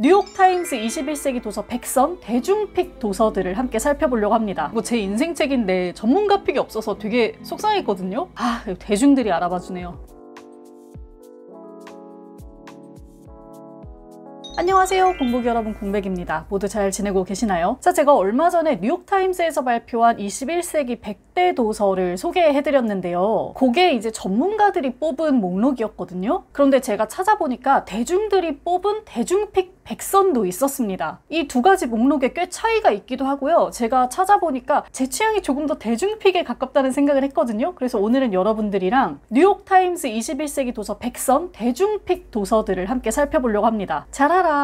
뉴욕타임스 21세기 도서 100선 대중픽 도서들을 함께 살펴보려고 합니다. 이거 제 인생책인데 전문가 픽이 없어서 되게 속상했거든요. 대중들이 알아봐주네요. 안녕하세요, 공복 여러분, 공백입니다. 모두 잘 지내고 계시나요? 자, 제가 얼마 전에 뉴욕타임스에서 발표한 21세기 100대 도서를 소개해드렸는데요. 그게 이제 전문가들이 뽑은 목록이었거든요. 그런데 제가 찾아보니까 대중들이 뽑은 대중픽 100선도 있었습니다. 이 두 가지 목록에 꽤 차이가 있기도 하고요. 제가 찾아보니까 제 취향이 조금 더 대중픽에 가깝다는 생각을 했거든요. 그래서 오늘은 여러분들이랑 뉴욕타임스 21세기 도서 100선 대중픽 도서들을 함께 살펴보려고 합니다. 잘 알아.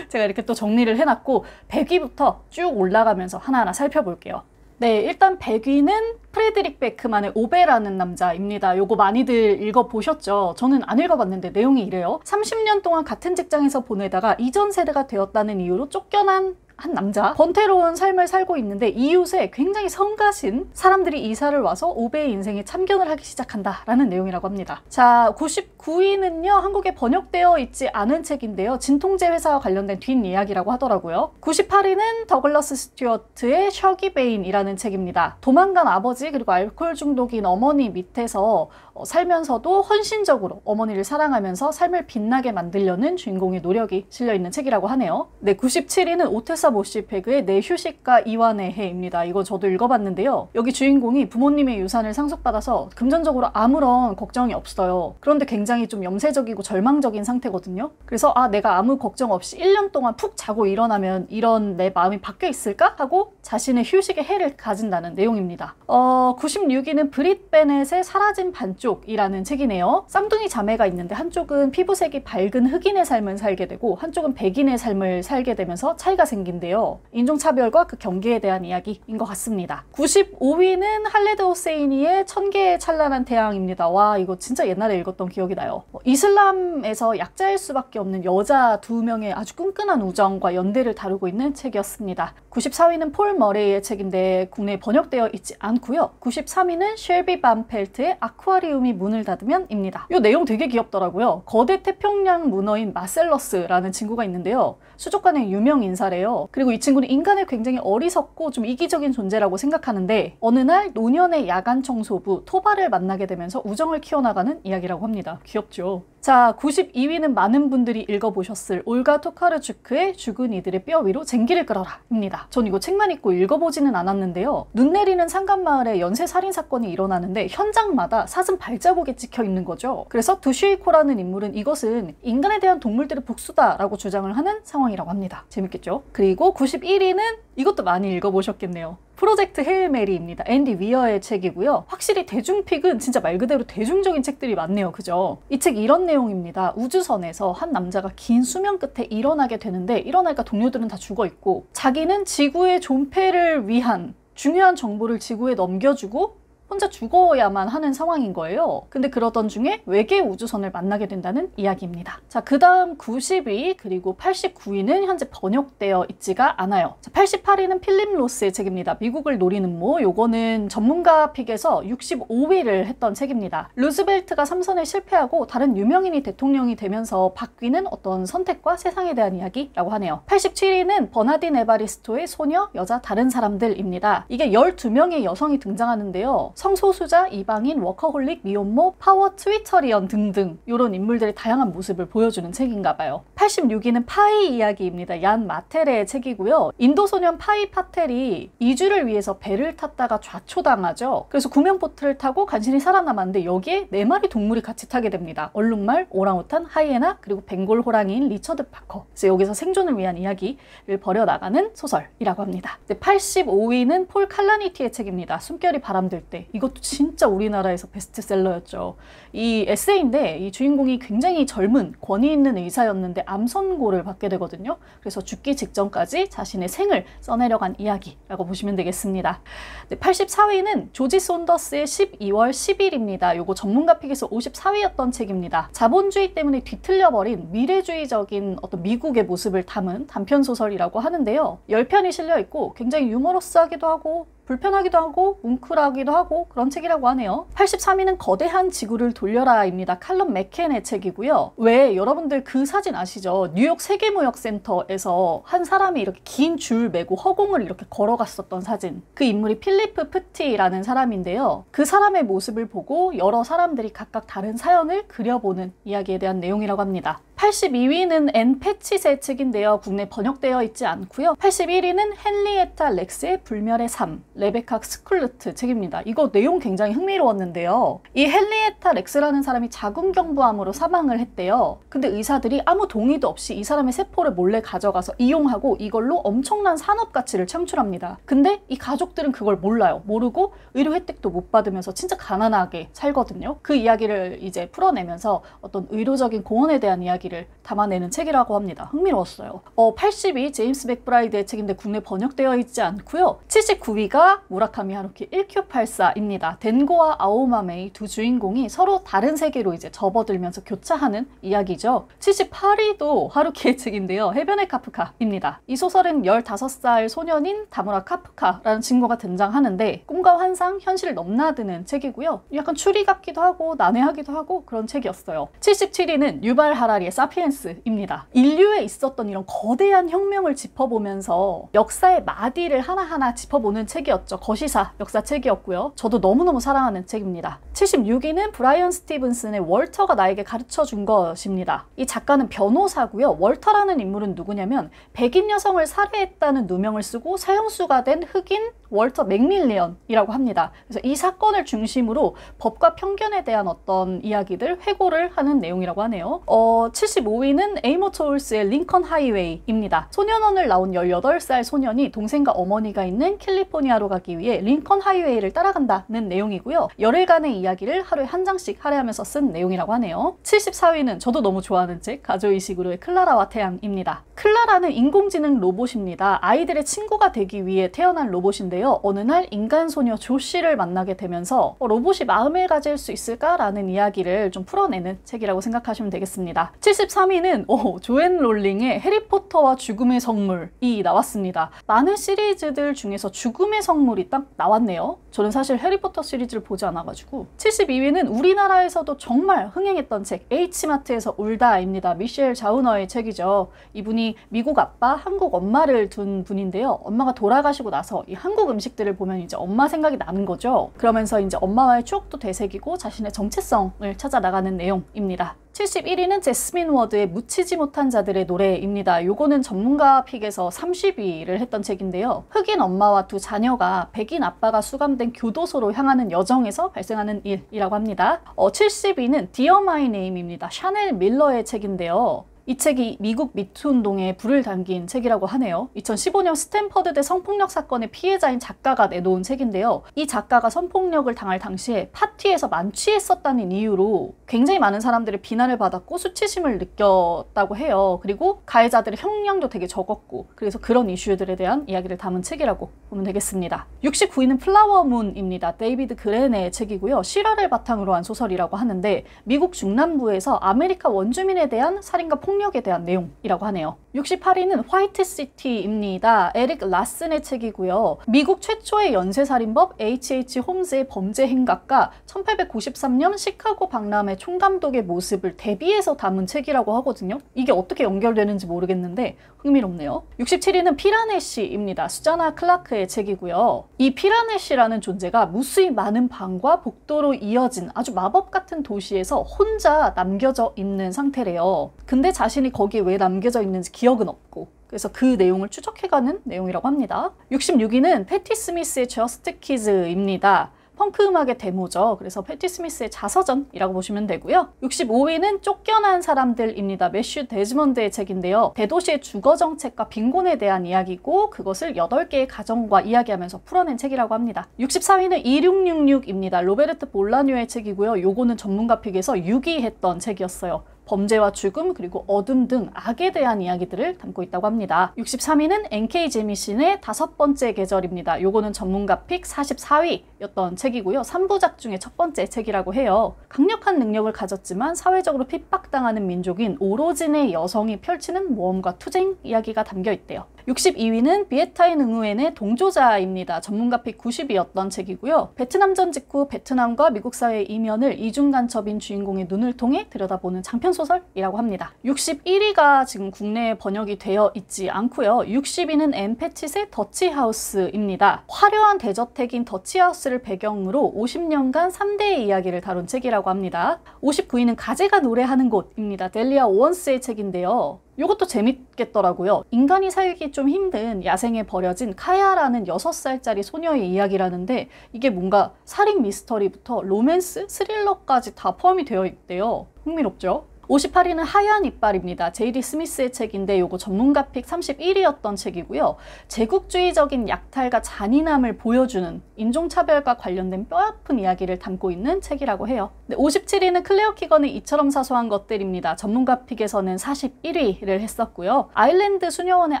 제가 이렇게 또 정리를 해놨고 100위부터 쭉 올라가면서 하나하나 살펴볼게요. 네, 일단 100위는 프레드릭 베크만의 오베라는 남자입니다. 요거 많이들 읽어보셨죠? 저는 안 읽어봤는데 내용이 이래요. 30년 동안 같은 직장에서 보내다가 이전 세대가 되었다는 이유로 쫓겨난 한 남자, 번태로운 삶을 살고 있는데 이웃에 굉장히 성가신 사람들이 이사를 와서 오베의 인생에 참견을 하기 시작한다 라는 내용이라고 합니다. 자, 99위는요 한국에 번역되어 있지 않은 책인데요, 진통제 회사와 관련된 뒷이야기라고 하더라고요. 98위는 더글러스 스튜어트의 셔기 베인이라는 책입니다. 도망간 아버지 그리고 알코올 중독인 어머니 밑에서 살면서도 헌신적으로 어머니를 사랑하면서 삶을 빛나게 만들려는 주인공의 노력이 실려있는 책이라고 하네요. 네, 97위는 오테사 모시페그의 내 휴식과 이완의 해입니다. 이거 저도 읽어봤는데요. 여기 주인공이 부모님의 유산을 상속받아서 금전적으로 아무런 걱정이 없어요. 그런데 굉장히 좀 염세적이고 절망적인 상태거든요. 그래서 내가 아무 걱정 없이 1년 동안 푹 자고 일어나면 이런 내 마음이 바뀌어 있을까? 하고 자신의 휴식의 해를 가진다는 내용입니다. 96위는 브릿 베넷의 사라진 반쪽이라는 책이네요. 쌍둥이 자매가 있는데 한쪽은 피부색이 밝은 흑인의 삶을 살게 되고 한쪽은 백인의 삶을 살게 되면서 차이가 생긴데요. 인종차별과 그 경계에 대한 이야기인 것 같습니다. 95위는 할레드 호세이니의 1000개의 찬란한 태양입니다. 와, 이거 진짜 옛날에 읽었던 기억이 나요. 이슬람에서 약자일 수밖에 없는 여자 2명의 아주 끈끈한 우정과 연대를 다루고 있는 책이었습니다. 94위는 폴 머레이의 책인데 국내에 번역되어 있지 않고요. 93위는 쉘비 반펠트의 아쿠아리움이 문을 닫으면 입니다. 이 내용 되게 귀엽더라고요. 거대 태평양 문어인 마셀러스라는 친구가 있는데요. 수족관의 유명 인사래요. 그리고 이 친구는 인간을 굉장히 어리석고 좀 이기적인 존재라고 생각하는데 어느 날 노년의 야간 청소부 토바를 만나게 되면서 우정을 키워나가는 이야기라고 합니다. 귀엽죠? 자, 92위는 많은 분들이 읽어보셨을 올가 토카르추크의 죽은 이들의 뼈 위로 쟁기를 끌어라 입니다. 전 이거 책만 읽고 읽어보지는 않았는데요. 눈 내리는 산간마을에 연쇄살인 사건이 일어나는데 현장마다 사슴 발자국이 찍혀 있는 거죠. 그래서 두슈이코라는 인물은 이것은 인간에 대한 동물들의 복수다라고 주장을 하는 상황이라고 합니다. 재밌겠죠? 그리고 91위는 이것도 많이 읽어보셨겠네요. 프로젝트 헤일 메리입니다. 앤디 위어의 책이고요. 확실히 대중픽은 진짜 말 그대로 대중적인 책들이 많네요. 그죠? 이 책 이런 내용입니다. 우주선에서 한 남자가 긴 수면 끝에 일어나게 되는데 일어나니까 동료들은 다 죽어 있고 자기는 지구의 존폐를 위한 중요한 정보를 지구에 넘겨주고 혼자 죽어야만 하는 상황인 거예요. 근데 그러던 중에 외계 우주선을 만나게 된다는 이야기입니다. 자, 그 다음 90위 그리고 89위는 현재 번역되어 있지가 않아요. 자, 88위는 필립 로스의 책입니다. 미국을 노리는 모. 요거는 전문가 픽에서 65위를 했던 책입니다. 루즈벨트가 3선에 실패하고 다른 유명인이 대통령이 되면서 바뀌는 어떤 선택과 세상에 대한 이야기라고 하네요. 87위는 버나딘 에바리스토의 소녀, 여자, 다른 사람들입니다. 이게 12명의 여성이 등장하는데요. 성소수자, 이방인, 워커홀릭, 미혼모, 파워 트위터리언 등등 이런 인물들의 다양한 모습을 보여주는 책인가 봐요. 86위는 파이 이야기입니다. 얀 마텔의 책이고요. 인도 소년 파이 파텔이 이주를 위해서 배를 탔다가 좌초당하죠. 그래서 구명보트를 타고 간신히 살아남았는데 여기에 4마리 동물이 같이 타게 됩니다. 얼룩말, 오랑우탄, 하이에나, 그리고 벵골 호랑이인 리처드 파커. 그래서 여기서 생존을 위한 이야기를 벌여나가는 소설이라고 합니다. 85위는 폴 칼라니티의 책입니다. 숨결이 바람들 때. 이것도 진짜 우리나라에서 베스트셀러였죠. 이 에세이인데 이 주인공이 굉장히 젊은 권위 있는 의사였는데 암 선고를 받게 되거든요. 그래서 죽기 직전까지 자신의 생을 써내려간 이야기라고 보시면 되겠습니다. 네, 84위는 조지 손더스의 12월 10일입니다. 요거 전문가 픽에서 54위였던 책입니다. 자본주의 때문에 뒤틀려버린 미래주의적인 어떤 미국의 모습을 담은 단편소설이라고 하는데요. 10편이 실려있고 굉장히 유머러스하기도 하고 불편하기도 하고 뭉클하기도 하고 그런 책이라고 하네요. 83위는 거대한 지구를 돌려라입니다. 칼럼 맥켄의 책이고요. 왜 여러분들 그 사진 아시죠? 뉴욕 세계무역센터에서 한 사람이 이렇게 긴 줄 메고 허공을 이렇게 걸어갔었던 사진. 그 인물이 필리프 프티라는 사람인데요. 그 사람의 모습을 보고 여러 사람들이 각각 다른 사연을 그려보는 이야기에 대한 내용이라고 합니다. 82위는 앤 패치스의 책인데요. 국내 번역되어 있지 않고요. 81위는 헨리에타 렉스의 불멸의 삶, 레베카 스쿨루트 책입니다. 이거 내용 굉장히 흥미로웠는데요. 이 헨리에타 렉스라는 사람이 자궁경부암으로 사망을 했대요. 근데 의사들이 아무 동의도 없이 이 사람의 세포를 몰래 가져가서 이용하고 이걸로 엄청난 산업 가치를 창출합니다. 근데 이 가족들은 그걸 몰라요. 모르고 의료 혜택도 못 받으면서 진짜 가난하게 살거든요. 그 이야기를 이제 풀어내면서 어떤 의료적인 공헌에 대한 이야기를 담아내는 책이라고 합니다. 흥미로웠어요. 80위 제임스 맥브라이드의 책인데 국내 번역되어 있지 않고요. 79위가 무라카미 하루키 1Q84입니다. 덴고와 아오마메이 두 주인공이 서로 다른 세계로 이제 접어들면서 교차하는 이야기죠. 78위도 하루키의 책인데요. 해변의 카프카입니다. 이 소설은 15살 소년인 다무라 카프카라는 친구가 등장하는데 꿈과 환상, 현실을 넘나드는 책이고요. 약간 추리 같기도 하고 난해하기도 하고 그런 책이었어요. 77위는 유발 하라리의 사피엔스입니다. 인류에 있었던 이런 거대한 혁명을 짚어보면서 역사의 마디를 하나하나 짚어보는 책이었죠. 거시사 역사책이었고요. 저도 너무너무 사랑하는 책입니다. 76위는 브라이언 스티븐슨의 월터가 나에게 가르쳐준 것입니다. 이 작가는 변호사고요. 월터라는 인물은 누구냐면 백인 여성을 살해했다는 누명을 쓰고 사형수가 된 흑인 월터 맥밀리언이라고 합니다. 그래서 이 사건을 중심으로 법과 편견에 대한 어떤 이야기들 회고를 하는 내용이라고 하네요. 75위는 에이모트 홀스의 링컨 하이웨이입니다. 소년원을 나온 18살 소년이 동생과 어머니가 있는 캘리포니아로 가기 위해 링컨 하이웨이를 따라간다는 내용이고요. 열흘간의 이야기를 하루에 한 장씩 할애하면서 쓴 내용이라고 하네요. 74위는 저도 너무 좋아하는 책 가조이시구로의 클라라와 태양입니다. 클라라는 인공지능 로봇입니다. 아이들의 친구가 되기 위해 태어난 로봇인데요. 어느 날 인간 소녀 조시를 만나게 되면서 로봇이 마음을 가질 수 있을까라는 이야기를 좀 풀어내는 책이라고 생각하시면 되겠습니다. 73위는 조앤 롤링의 해리포터와 죽음의 성물이 나왔습니다. 많은 시리즈들 중에서 죽음의 성물이 딱 나왔네요. 저는 사실 해리포터 시리즈를 보지 않아가지고. 72위는 우리나라에서도 정말 흥행했던 책 H마트에서 울다입니다. 미셸 자우너의 책이죠. 이분이 미국 아빠, 한국 엄마를 둔 분인데요. 엄마가 돌아가시고 나서 이 한국 음식들을 보면 이제 엄마 생각이 나는 거죠. 그러면서 이제 엄마와의 추억도 되새기고 자신의 정체성을 찾아 나가는 내용입니다. 71위는 제스민 워드의 묻히지 못한 자들의 노래입니다. 요거는 전문가 픽에서 30위를 했던 책인데요. 흑인 엄마와 두 자녀가 백인 아빠가 수감된 교도소로 향하는 여정에서 발생하는 일이라고 합니다. 70위는 Dear My Name입니다. 샤넬 밀러의 책인데요. 이 책이 미국 미투 운동에 불을 당긴 책이라고 하네요. 2015년 스탠퍼드대 성폭력 사건의 피해자인 작가가 내놓은 책인데요. 이 작가가 성폭력을 당할 당시에 파티에서 만취했었다는 이유로 굉장히 많은 사람들의 비난을 받았고 수치심을 느꼈다고 해요. 그리고 가해자들의 형량도 되게 적었고 그래서 그런 이슈들에 대한 이야기를 담은 책이라고 보면 되겠습니다. 69위는 플라워 문입니다. 데이비드 그랜의 책이고요. 실화를 바탕으로 한 소설이라고 하는데 미국 중남부에서 아메리카 원주민에 대한 살인과 폭력에 대한 내용이라고 하네요. 68위는 화이트 시티입니다. 에릭 라슨의 책이고요. 미국 최초의 연쇄살인법 H.H. 홈즈의 범죄 행각과 1893년 시카고 박람회 총감독의 모습을 대비해서 담은 책이라고 하거든요. 이게 어떻게 연결되는지 모르겠는데 흥미롭네요. 67위는 피라네시입니다. 수자나 클라크의 책이고요. 이 피라네시라는 존재가 무수히 많은 방과 복도로 이어진 아주 마법 같은 도시에서 혼자 남겨져 있는 상태래요. 근데 자신이 거기에 왜 남겨져 있는지 기억은 없고 그래서 그 내용을 추적해가는 내용이라고 합니다. 66위는 패티 스미스의 저스트 키즈입니다. 펑크 음악의 데모죠. 그래서 패티 스미스의 자서전이라고 보시면 되고요. 65위는 쫓겨난 사람들입니다. 매슈 데즈먼드의 책인데요. 대도시의 주거 정책과 빈곤에 대한 이야기고 그것을 8개의 가정과 이야기하면서 풀어낸 책이라고 합니다. 64위는 2666입니다. 로베르트 볼라뉴의 책이고요. 요거는 전문가 픽에서 6위 했던 책이었어요. 범죄와 죽음 그리고 어둠 등 악에 대한 이야기들을 담고 있다고 합니다. 63위는 N.K. 제미신의 5번째 계절입니다. 요거는 전문가 픽 44위였던 책이고요. 3부작 중에 첫 번째 책이라고 해요. 강력한 능력을 가졌지만 사회적으로 핍박당하는 민족인 오로진의 여성이 펼치는 모험과 투쟁 이야기가 담겨 있대요. 62위는 비에타인 응우엔의 동조자입니다. 전문가 픽 90이었던 책이고요. 베트남전 직후 베트남과 미국 사회의 이면을 이중 간첩인 주인공의 눈을 통해 들여다보는 장편 소설이라고 합니다. 61위가 지금 국내에 번역이 되어 있지 않고요. 60위는 앤 패치스의 더치하우스입니다. 화려한 대저택인 더치하우스를 배경으로 50년간 3대의 이야기를 다룬 책이라고 합니다. 59위는 가제가 노래하는 곳입니다. 델리아 오원스의 책인데요. 이것도 재밌겠더라고요. 인간이 살기 좀 힘든 야생에 버려진 카야라는 6살짜리 소녀의 이야기라는데 이게 뭔가 살인 미스터리부터 로맨스, 스릴러까지 다 포함이 되어 있대요. 흥미롭죠? 58위는 하얀 이빨입니다. 제이디 스미스의 책인데 요거 전문가 픽 31위였던 책이고요. 제국주의적인 약탈과 잔인함을 보여주는 인종차별과 관련된 뼈아픈 이야기를 담고 있는 책이라고 해요. 57위는 클레어 키건의 이처럼 사소한 것들입니다. 전문가 픽에서는 41위를 했었고요. 아일랜드 수녀원의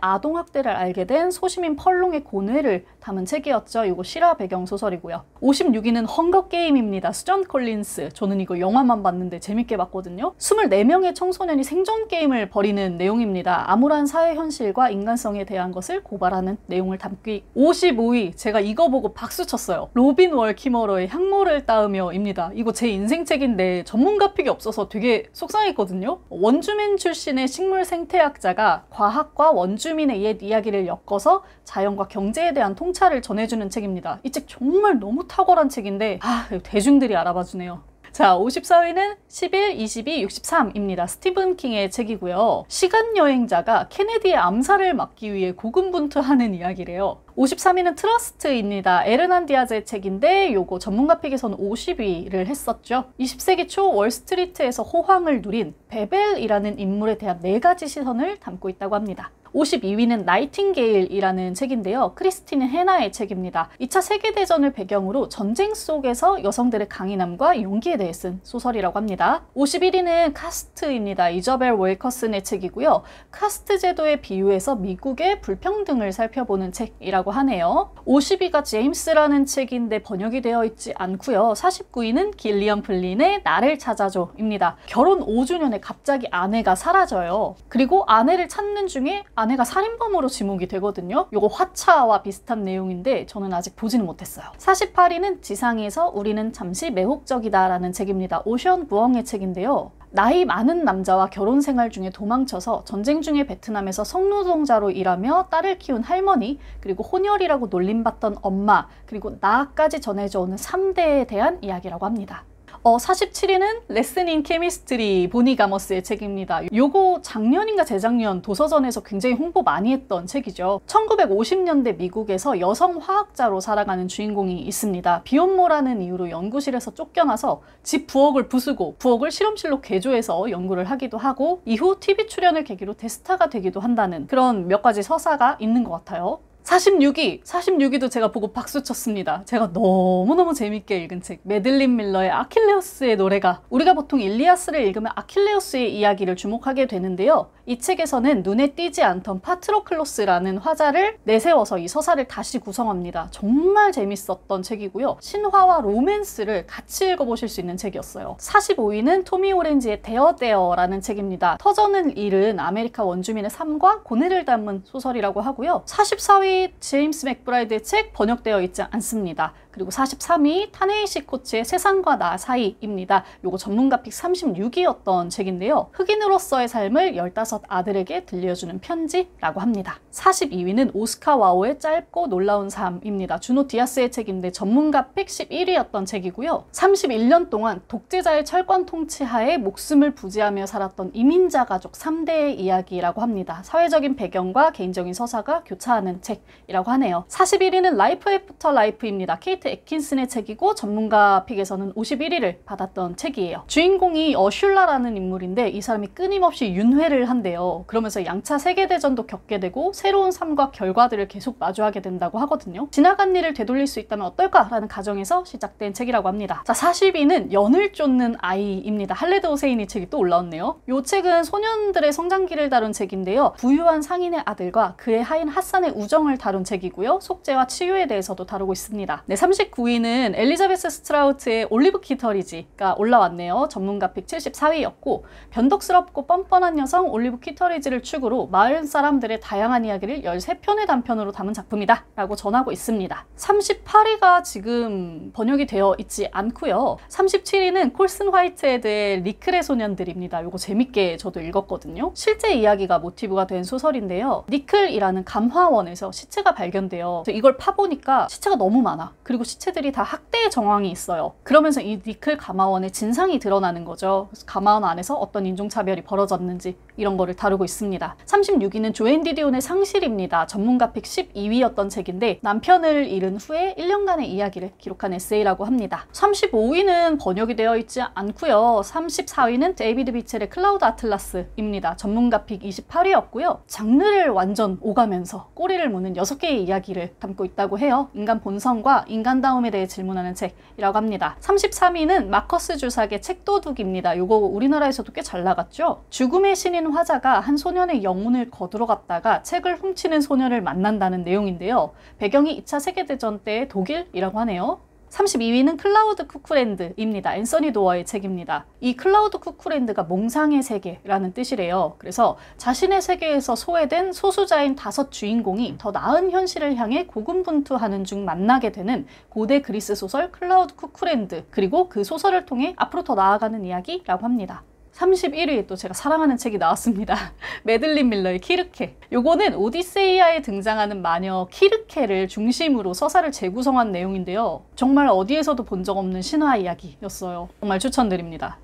아동학대를 알게 된 소시민 펄롱의 고뇌를 담은 책이었죠. 이거 실화 배경 소설이고요. 56위는 헝거게임입니다. 수전 콜린스. 저는 이거 영화만 봤는데 재밌게 봤거든요. 24명의 청소년이 생존 게임을 벌이는 내용입니다. 암울한 사회 현실과 인간성에 대한 것을 고발하는 내용을 담기. 55위, 제가 이거 보고 박수 쳤어요. 로빈 월키머러의 향모를 따으며입니다. 이거 제 인생 책인데 전문가 픽이 없어서 되게 속상했거든요. 원주민 출신의 식물 생태학자가 과학과 원주민의 옛 이야기를 엮어서 자연과 경제에 대한 통찰을 전해주는 책입니다. 이 책 정말 너무 탁월한 책인데 대중들이 알아봐 주네요. 자, 54위는 11, 22, 63입니다. 스티븐 킹의 책이고요. 시간여행자가 케네디의 암살을 막기 위해 고군분투하는 이야기래요. 53위는 트러스트입니다. 에르난 디아즈의 책인데 요거 전문가 픽에서는 50위를 했었죠. 20세기 초 월스트리트에서 호황을 누린 베벨이라는 인물에 대한 4가지 시선을 담고 있다고 합니다. 52위는 나이팅게일이라는 책인데요. 크리스틴 헤나의 책입니다. 2차 세계대전을 배경으로 전쟁 속에서 여성들의 강인함과 용기에 대해 쓴 소설이라고 합니다. 51위는 카스트입니다. 이저벨 웰커슨의 책이고요. 카스트 제도에 비유해서 미국의 불평등을 살펴보는 책이라고 하네요. 50위가 제임스라는 책인데 번역이 되어 있지 않고요. 49위는 길리언 플린의 나를 찾아줘입니다. 결혼 5주년에 갑자기 아내가 사라져요. 그리고 아내를 찾는 중에 아내가 살인범으로 지목이 되거든요. 요거 화차와 비슷한 내용인데 저는 아직 보지는 못했어요. 48위는 지상에서 우리는 잠시 매혹적이다 라는 책입니다. 오션 부엉의 책인데요. 나이 많은 남자와 결혼 생활 중에 도망쳐서 전쟁 중에 베트남에서 성노동자로 일하며 딸을 키운 할머니, 그리고 혼혈이라고 놀림받던 엄마, 그리고 나까지 전해져 오는 3대에 대한 이야기라고 합니다. 47위는 레슨 인 케미스트리 보니 가머스의 책입니다. 요거 작년인가 재작년 도서전에서 굉장히 홍보 많이 했던 책이죠. 1950년대 미국에서 여성 화학자로 살아가는 주인공이 있습니다. 비혼모라는 이유로 연구실에서 쫓겨나서 집 부엌을 부수고 부엌을 실험실로 개조해서 연구를 하기도 하고 이후 TV 출연을 계기로 대스타가 되기도 한다는 그런 몇 가지 서사가 있는 것 같아요. 46위도 제가 보고 박수 쳤습니다. 제가 너무너무 재밌게 읽은 책, 매들린 밀러의 아킬레우스의 노래가. 우리가 보통 일리아스를 읽으면 아킬레우스의 이야기를 주목하게 되는데요. 이 책에서는 눈에 띄지 않던 파트로클로스라는 화자를 내세워서 이 서사를 다시 구성합니다. 정말 재밌었던 책이고요. 신화와 로맨스를 같이 읽어보실 수 있는 책이었어요. 45위는 토미 오렌지의 데어데어라는 책입니다. 터전을 잃은 아메리카 원주민의 삶과 고뇌를 담은 소설이라고 하고요. 44위 제임스 맥브라이드의 책 번역되어 있지 않습니다. 그리고 43위 타네이시 코츠의 세상과 나 사이입니다. 요거 전문가 픽 36위였던 책인데요. 흑인으로서의 삶을 15 아들에게 들려주는 편지라고 합니다. 42위는 오스카 와오의 짧고 놀라운 삶입니다. 주노 디아스의 책인데 전문가 픽 11위였던 책이고요. 31년 동안 독재자의 철권 통치하에 목숨을 부지하며 살았던 이민자 가족 3대의 이야기라고 합니다. 사회적인 배경과 개인적인 서사가 교차하는 책이라고 하네요. 41위는 라이프 애프터 라이프입니다. 케이트 애킨슨의 책이고 전문가 픽에서는 51위를 받았던 책이에요. 주인공이 어슐라라는 인물인데 이 사람이 끊임없이 윤회를 한대요. 그러면서 양차 세계대전도 겪게 되고 새로운 삶과 결과들을 계속 마주하게 된다고 하거든요. 지나간 일을 되돌릴 수 있다면 어떨까라는 가정에서 시작된 책이라고 합니다. 자, 40위는 연을 쫓는 아이입니다. 할레드 호세인이 책이 또 올라왔네요. 이 책은 소년들의 성장기를 다룬 책인데요. 부유한 상인의 아들과 그의 하인 핫산의 우정을 성을 다룬 책이고요. 속죄와 치유에 대해서도 다루고 있습니다. 네, 39위는 엘리자베스 스트라우트의 올리브 키터리지가 올라왔네요. 전문가 픽 74위였고 변덕스럽고 뻔뻔한 여성 올리브 키터리지를 축으로 마을 사람들의 다양한 이야기를 13편의 단편으로 담은 작품이다 라고 전하고 있습니다. 38위가 지금 번역이 되어 있지 않고요. 37위는 콜슨 화이트헤드의 니클의 소년들입니다. 이거 재밌게 저도 읽었거든요. 실제 이야기가 모티브가 된 소설인데요. 니클이라는 감화원에서 시체가 발견돼요. 이걸 파보니까 시체가 너무 많아. 그리고 시체들이 다 학대의 정황이 있어요. 그러면서 이 니클 감화원의 진상이 드러나는 거죠. 그래서 감화원 안에서 어떤 인종차별이 벌어졌는지 이런 거를 다루고 있습니다. 36위는 조앤 디디온의 상실입니다. 전문가 픽 12위였던 책인데 남편을 잃은 후에 1년간의 이야기를 기록한 에세이라고 합니다. 35위는 번역이 되어 있지 않고요. 34위는 데이비드 비첼의 클라우드 아틀라스입니다. 전문가 픽 28위였고요. 장르를 완전 오가면서 꼬리를 무는 6개의 이야기를 담고 있다고 해요. 인간 본성과 인간다움에 대해 질문하는 책이라고 합니다. 33위는 마커스 주삭의 책도둑입니다. 이거 우리나라에서도 꽤 잘 나갔죠. 죽음의 신인 화자가 한 소년의 영혼을 거두러 갔다가 책을 훔치는 소년을 만난다는 내용인데요. 배경이 2차 세계대전 때의 독일이라고 하네요. 32위는 클라우드 쿠쿠랜드입니다. 앤서니 도어의 책입니다. 이 클라우드 쿠쿠랜드가 몽상의 세계라는 뜻이래요. 그래서 자신의 세계에서 소외된 소수자인 5 주인공이 더 나은 현실을 향해 고군분투하는 중 만나게 되는 고대 그리스 소설 클라우드 쿠쿠랜드, 그리고 그 소설을 통해 앞으로 더 나아가는 이야기라고 합니다. 31위에 또 제가 사랑하는 책이 나왔습니다. 매들린 밀러의 키르케. 요거는 오디세이아에 등장하는 마녀 키르케를 중심으로 서사를 재구성한 내용인데요. 정말 어디에서도 본 적 없는 신화 이야기였어요. 정말 추천드립니다.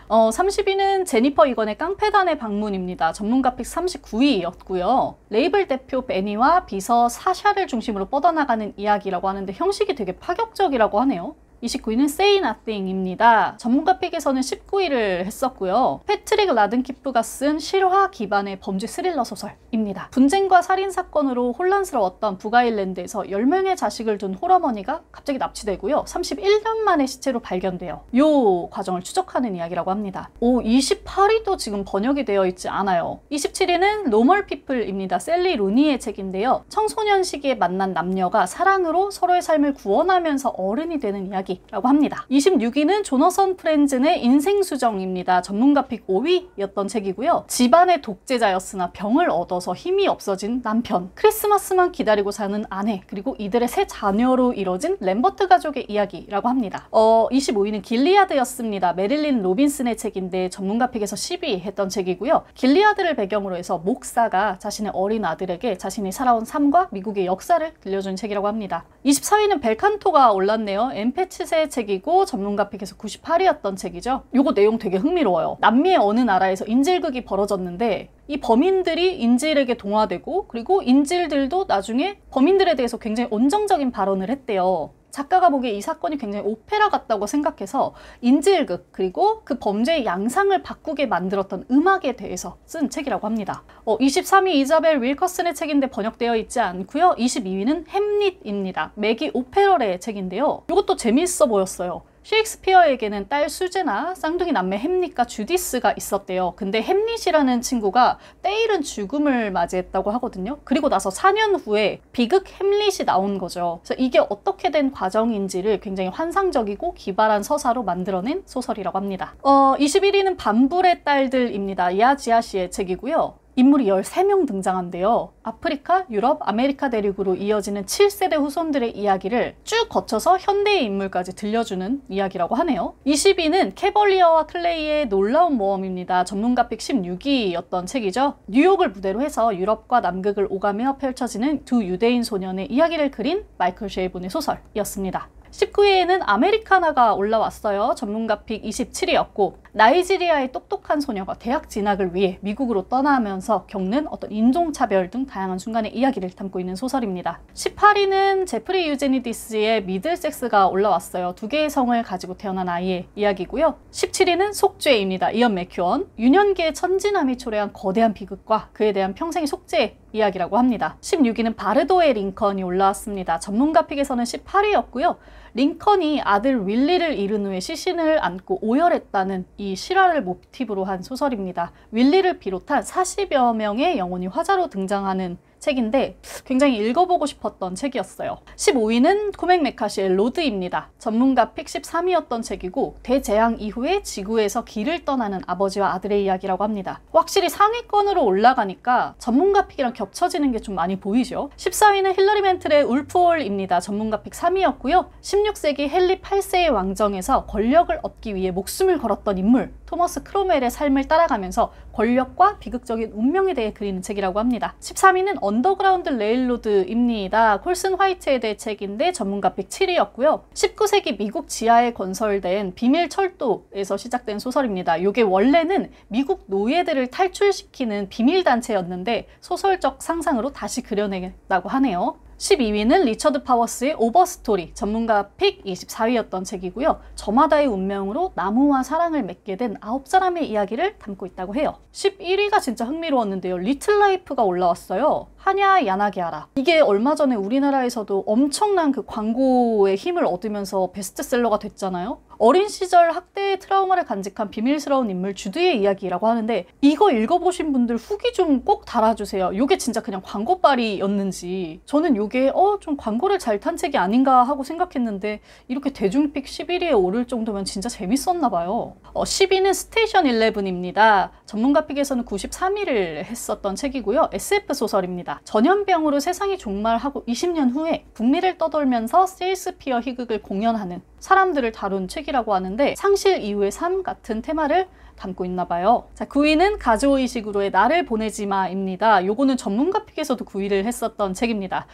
30위는 제니퍼 이건의 깡패단의 방문입니다. 전문가 픽 39위였고요. 레이블 대표 베니와 비서 사샤를 중심으로 뻗어나가는 이야기라고 하는데 형식이 되게 파격적이라고 하네요. 29위는 Say Nothing입니다. 전문가 픽에서는 19위를 했었고요. 패트릭 라든키프가 쓴 실화 기반의 범죄 스릴러 소설입니다. 분쟁과 살인사건으로 혼란스러웠던 북아일랜드에서 10명의 자식을 둔 홀어머니가 갑자기 납치되고요. 31년 만에 시체로 발견돼요. 이 과정을 추적하는 이야기라고 합니다. 28위도 지금 번역이 되어 있지 않아요. 27위는 노멀 피플입니다. 셀리 루니의 책인데요. 청소년 시기에 만난 남녀가 사랑으로 서로의 삶을 구원하면서 어른이 되는 이야기 라고 합니다. 26위는 조너선 프렌즌의 인생수정입니다. 전문가 픽 5위였던 책이고요. 집안의 독재자였으나 병을 얻어서 힘이 없어진 남편, 크리스마스만 기다리고 사는 아내, 그리고 이들의 세 자녀로 이뤄진 램버트 가족의 이야기라고 합니다. 25위는 길리아드였습니다. 메릴린 로빈슨의 책인데 전문가 픽에서 10위 했던 책이고요. 길리아드를 배경으로 해서 목사가 자신의 어린 아들에게 자신이 살아온 삶과 미국의 역사를 들려준 책이라고 합니다. 24위는 벨칸토가 올랐네요. 엠페츠의 책이고 전문가 픽에서 98위였던 책이죠. 요거 내용 되게 흥미로워요. 남미의 어느 나라에서 인질극이 벌어졌는데 이 범인들이 인질에게 동화되고, 그리고 인질들도 나중에 범인들에 대해서 굉장히 온정적인 발언을 했대요. 작가가 보기에 이 사건이 굉장히 오페라 같다고 생각해서 인질극, 그리고 그 범죄의 양상을 바꾸게 만들었던 음악에 대해서 쓴 책이라고 합니다. 23위 이자벨 윌커슨의 책인데 번역되어 있지 않고요. 22위는 햄릿입니다. 매기 오페럴의 책인데요. 이것도 재미있어 보였어요. 셰익스피어에게는 딸 수제나 쌍둥이 남매 햄릿과 주디스가 있었대요. 근데 햄릿이라는 친구가 때이른 죽음을 맞이했다고 하거든요. 그리고 나서 4년 후에 비극 햄릿이 나온 거죠. 그래서 이게 어떻게 된 과정인지를 굉장히 환상적이고 기발한 서사로 만들어낸 소설이라고 합니다. 21위는 반불의 딸들입니다. 야지아시의 책이고요. 인물이 13명 등장한대요. 아프리카, 유럽, 아메리카 대륙으로 이어지는 7세대 후손들의 이야기를 쭉 거쳐서 현대의 인물까지 들려주는 이야기라고 하네요. 20위는 캐벌리어와 클레이의 놀라운 모험입니다. 전문가 픽 16위였던 책이죠. 뉴욕을 무대로 해서 유럽과 남극을 오가며 펼쳐지는 두 유대인 소년의 이야기를 그린 마이클 쉐이본의 소설이었습니다. 19위에는 아메리카나가 올라왔어요. 전문가 픽 27위였고 나이지리아의 똑똑한 소녀가 대학 진학을 위해 미국으로 떠나면서 겪는 어떤 인종차별 등 다양한 순간의 이야기를 담고 있는 소설입니다. 18위는 제프리 유제니디스의 미들섹스가 올라왔어요. 2개의 성을 가지고 태어난 아이의 이야기고요. 17위는 속죄입니다. 이언 맥큐언. 유년기의 천진함이 초래한 거대한 비극과 그에 대한 평생의 속죄 이야기라고 합니다. 16위는 바르도의 링컨이 올라왔습니다. 전문가 픽에서는 18위였고요. 링컨이 아들 윌리를 잃은 후에 시신을 안고 오열했다는 이 실화를 모티브로 한 소설입니다. 윌리를 비롯한 40여 명의 영혼이 화자로 등장하는 책인데 굉장히 읽어보고 싶었던 책이었어요. 15위는 코맥 메카시의 로드입니다. 전문가 픽 13위였던 책이고 대재앙 이후에 지구에서 길을 떠나는 아버지와 아들의 이야기라고 합니다. 확실히 상위권으로 올라가니까 전문가 픽이랑 겹쳐지는 게 좀 많이 보이죠. 14위는 힐러리 맨틀의 울프홀입니다. 전문가 픽 3위였고요. 16세기 헨리 8세의 왕정에서 권력을 얻기 위해 목숨을 걸었던 인물 토머스 크롬웰의 삶을 따라가면서 권력과 비극적인 운명에 대해 그리는 책이라고 합니다. 13위는 언더그라운드 레일로드입니다. 콜슨 화이트에 대해 책인데 전문가 픽 7위였고요. 19세기 미국 지하에 건설된 비밀 철도에서 시작된 소설입니다. 이게 원래는 미국 노예들을 탈출시키는 비밀단체였는데 소설적 상상으로 다시 그려내다고 하네요. 12위는 리처드 파워스의 오버스토리, 전문가 픽 24위였던 책이고요. 저마다의 운명으로 나무와 사랑을 맺게 된 9사람의 이야기를 담고 있다고 해요. 11위가 진짜 흥미로웠는데요. 리틀 라이프가 올라왔어요. 하냐 야나기하라. 이게 얼마 전에 우리나라에서도 엄청난 그 광고의 힘을 얻으면서 베스트셀러가 됐잖아요. 어린 시절 학대의 트라우마를 간직한 비밀스러운 인물 주드의 이야기라고 하는데 이거 읽어보신 분들 후기 좀 꼭 달아주세요. 이게 진짜 그냥 광고빨이었는지 저는 이게 좀 광고를 잘 탄 책이 아닌가 하고 생각했는데 이렇게 대중픽 11위에 오를 정도면 진짜 재밌었나 봐요. 10위는 스테이션 11입니다. 전문가 픽에서는 93위를 했었던 책이고요. SF 소설입니다. 전염병으로 세상이 종말하고 20년 후에 북미를 떠돌면서 세일스피어 희극을 공연하는 사람들을 다룬 책이라고 하는데 상실 이후의 삶 같은 테마를 담고 있나 봐요. 자, 9위는 가즈오이식으로의 나를 보내지 마입니다. 요거는 전문가 픽에서도 9위를 했었던 책입니다.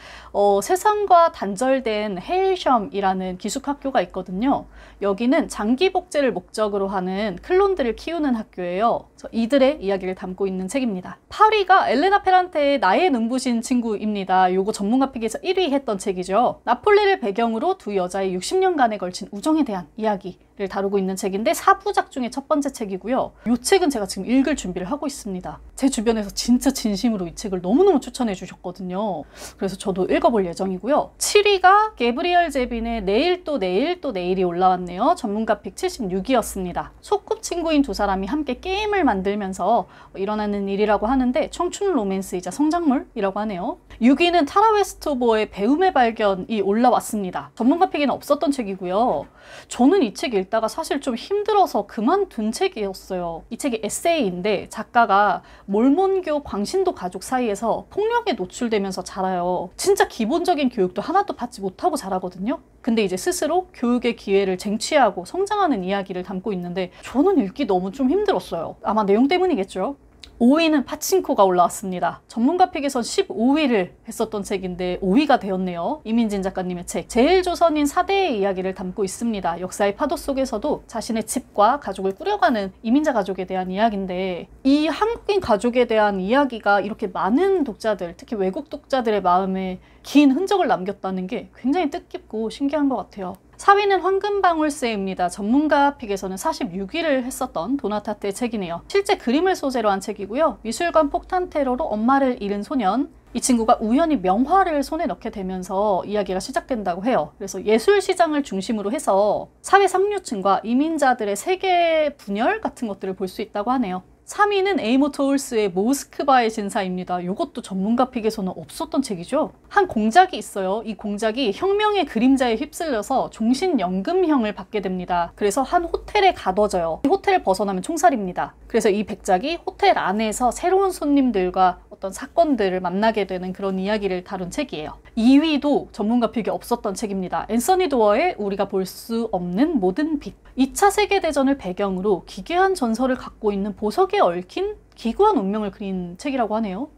세상과 단절된 헤일섬이라는 기숙학교가 있거든요. 여기는 장기 복제를 목적으로 하는 클론들을 키우는 학교예요. 이들의 이야기를 담고 있는 책입니다. 8위가 엘레나 페란테의 나의 눈부신 친구입니다. 요거 전문가 픽에서 1위 했던 책이죠. 나폴리를 배경으로 두 여자의 60년간에 걸친 우정에 대한 이야기를 다루고 있는 책인데 4부작 중에 첫 번째 책이고요. 이 책은 제가 지금 읽을 준비를 하고 있습니다. 제 주변에서 진짜 진심으로 이 책을 너무너무 추천해 주셨거든요. 그래서 저도 읽어볼 예정이고요. 7위가 게브리엘 제빈의 내일 또 내일 또 내일이 올라왔네요. 전문가 픽 76위였습니다. 소꿉친구인 두 사람이 함께 게임을 만들면서 일어나는 일이라고 하는데 청춘 로맨스이자 성장물이라고 하네요. 6위는 타라 웨스토버의 배움의 발견이 올라왔습니다. 전문가 픽에는 없었던 책이고요. 저는 이 책 읽다가 사실 좀 힘들어서 그만둔 책이었어요. 이 책이 에세이인데 작가가 몰몬교 광신도 가족 사이에서 폭력에 노출되면서 자라요. 진짜 기본적인 교육도 하나도 받지 못하고 자라거든요. 근데 이제 스스로 교육의 기회를 쟁취하고 성장하는 이야기를 담고 있는데 저는 읽기 너무 좀 힘들었어요. 아마 내용 때문이겠죠. 5위는 파친코가 올라왔습니다. 전문가 픽에선 15위를 했었던 책인데 5위가 되었네요. 이민진 작가님의 책. 제일조선인 4대의 이야기를 담고 있습니다. 역사의 파도 속에서도 자신의 집과 가족을 꾸려가는 이민자 가족에 대한 이야기인데 이 한국인 가족에 대한 이야기가 이렇게 많은 독자들, 특히 외국 독자들의 마음에 긴 흔적을 남겼다는 게 굉장히 뜻깊고 신기한 것 같아요. 4위는 황금방울새입니다. 전문가 픽에서는 46위를 했었던 도나타테의 책이네요. 실제 그림을 소재로 한 책이고요. 미술관 폭탄 테러로 엄마를 잃은 소년, 이 친구가 우연히 명화를 손에 넣게 되면서 이야기가 시작된다고 해요. 그래서 예술 시장을 중심으로 해서 사회 상류층과 이민자들의 세계 분열 같은 것들을 볼 수 있다고 하네요. 3위는 에이모 토울스의 모스크바의 진사입니다. 이것도 전문가 픽에서는 없었던 책이죠. 한 공작이 있어요. 이 공작이 혁명의 그림자에 휩쓸려서 종신연금형을 받게 됩니다. 그래서 한 호텔에 가둬져요. 이 호텔을 벗어나면 총살입니다. 그래서 이 백작이 호텔 안에서 새로운 손님들과 어떤 사건들을 만나게 되는 그런 이야기를 다룬 책이에요. 2위도 전문가 픽에 없었던 책입니다. 앤서니 도어의 우리가 볼 수 없는 모든 빛. 2차 세계대전을 배경으로 기괴한 전설을 갖고 있는 보석에 얽힌 기구한 운명을 그린 책이라고 하네요.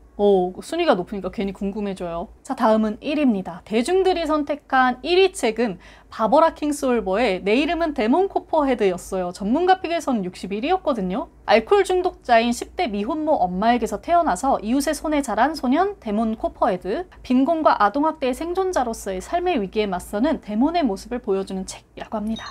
순위가 높으니까 괜히 궁금해져요. 자, 다음은 1위입니다. 대중들이 선택한 1위 책은 바버라 킹솔버의 내 이름은 데몬 코퍼헤드였어요. 전문가 픽에서는 61위였거든요. 알코올 중독자인 10대 미혼모 엄마에게서 태어나서 이웃의 손에 자란 소년 데몬 코퍼헤드. 빈곤과 아동학대의 생존자로서의 삶의 위기에 맞서는 데몬의 모습을 보여주는 책이라고 합니다.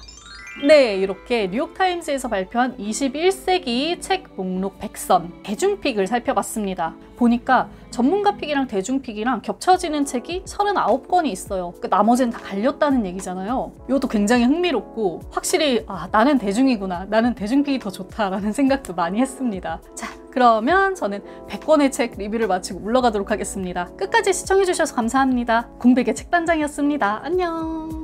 네, 이렇게 뉴욕타임스에서 발표한 21세기 책 목록 100선 대중픽을 살펴봤습니다. 보니까 전문가 픽이랑 대중픽이랑 겹쳐지는 책이 39권이 있어요. 나머지는 다 갈렸다는 얘기잖아요. 이것도 굉장히 흥미롭고 확실히 나는 대중이구나, 나는 대중픽이 더 좋다라는 생각도 많이 했습니다. 자, 그러면 저는 100권의 책 리뷰를 마치고 물러가도록 하겠습니다. 끝까지 시청해주셔서 감사합니다. 공백의 책단장이었습니다. 안녕.